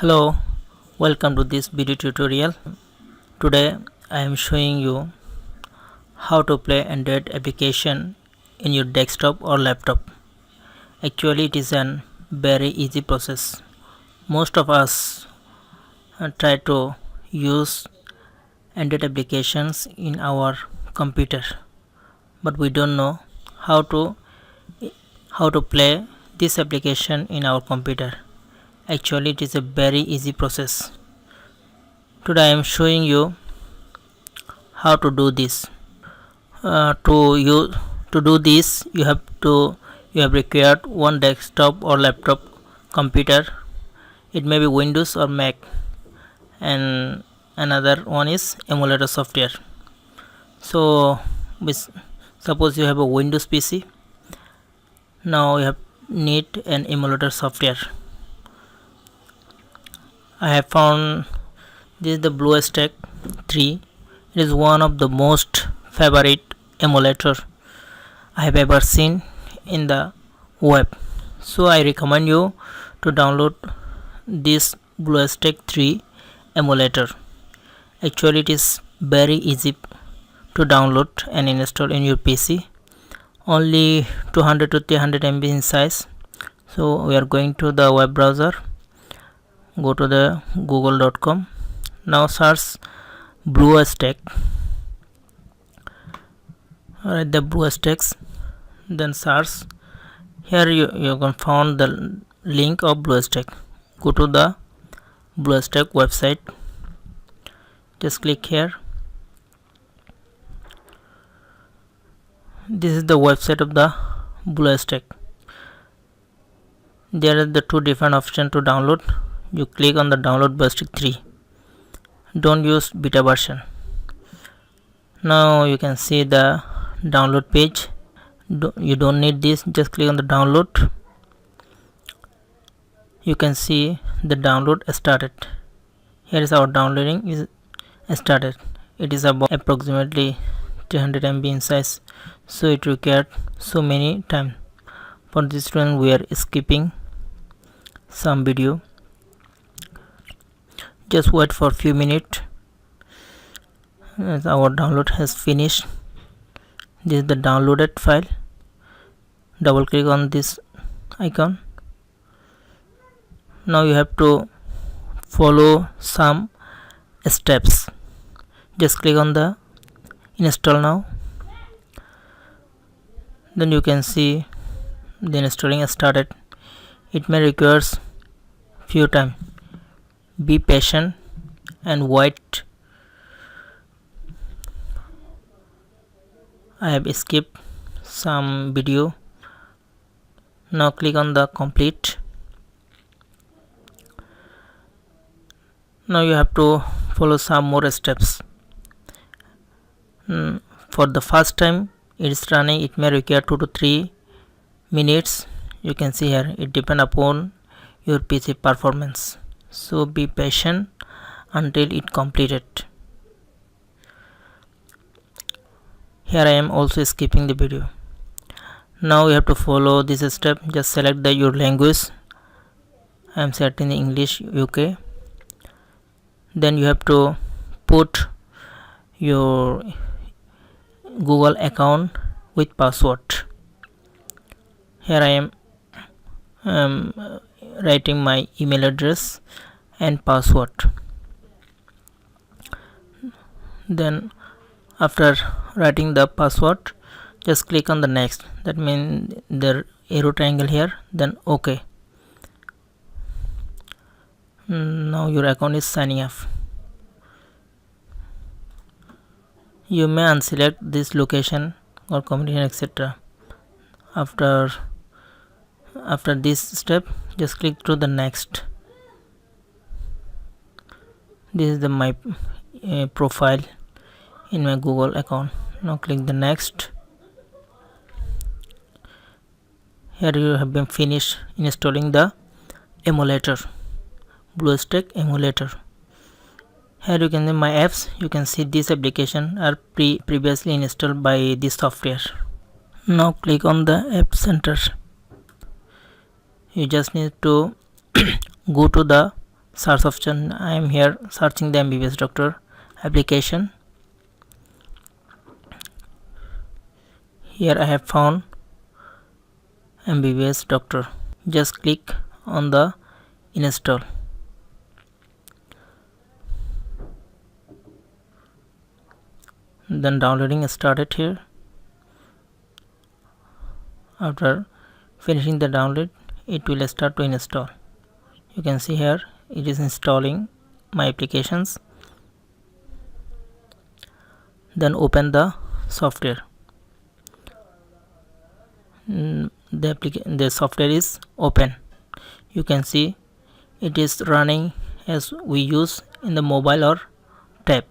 Hello, welcome to this video tutorial. Today I am showing you how to play Android application in your desktop or laptop. Actually it is a very easy process. Most of us try to use Android applications in our computer, but we don't know how to play this application in our computer. Actually it is a very easy process. Today I am showing you how to do this. To do this you have required one desktop or laptop computer. It may be Windows or Mac, and another one is emulator software. So suppose you have a Windows PC. Now you need an emulator software. I have found this is the BlueStack 3. It is one of the most favorite emulator I have ever seen in the web. So I recommend you to download this BlueStack 3 emulator. Actually it is very easy to download and install in your PC. Only 200 to 300 MB in size. So we are going to the web browser. Go to the google.com. Now search BlueStack. Write the BlueStacks, then search. Here you can find the link of BlueStack. Go to the BlueStack website. Just click here. This is the website of the BlueStack. There are the two different options to download. You click on the download BlueStack 3. Don't use beta version. Now you can see the download page. You don't need this. Just click on the download. You can see the download started. Here is our downloading is started. It is about approximately 300 MB in size, so it required so many time. For this one we are skipping some video. Just wait for a few minutes. As our download has finished. This is the downloaded file. Double click on this icon. Now you have to follow some steps. Just click on the install now. Then you can see the installing started. It may require few time. Be patient and wait. I have skipped some video. Now click on the complete. Now you have to follow some more steps. For the first time it is running, it may require 2 to 3 minutes. You can see here it depends upon your PC performance. So be patient until it completed. Here I am also skipping the video. Now you have to follow this step. Just select your language. I am setting English UK. Then you have to put your Google account with password. Here I am writing my email address and password. Then after writing the password, just click on the next. That means the arrow triangle here, then OK. Now your account is signing up. You may unselect this location or combination, etc. After this step, just click to the next. This is my profile in my Google account. Now click the next. Here you have been finished installing the emulator, BlueStack emulator. Here you can see my apps. You can see this application are previously installed by this software. Now click on the app center. You just need to go to the search option. I am here searching the MBBS doctor application. Here I have found MBBS doctor. Just click on the install. Then downloading started here. After finishing the download, it will start to install. You can see here it is installing my applications. Then open the software. The software is open. You can see it is running as we use in the mobile or tab.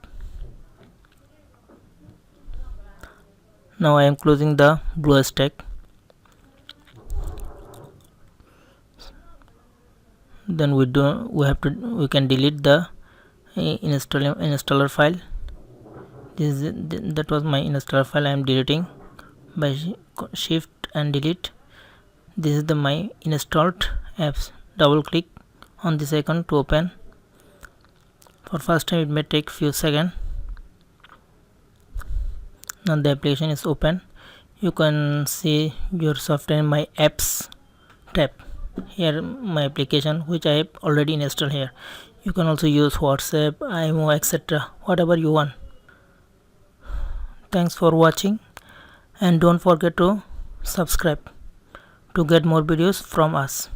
Now I am closing the BlueStack. Then we can delete the installer file. That was my installer file. I am deleting by shift and delete. This is my installed apps. Double click on this icon to open. For first time it may take few seconds. Now the application is open. You can see your software in my apps tab. Here my application which I have already installed here. You can also use WhatsApp, IMO, etc. whatever you want. Thanks for watching, and don't forget to subscribe to get more videos from us.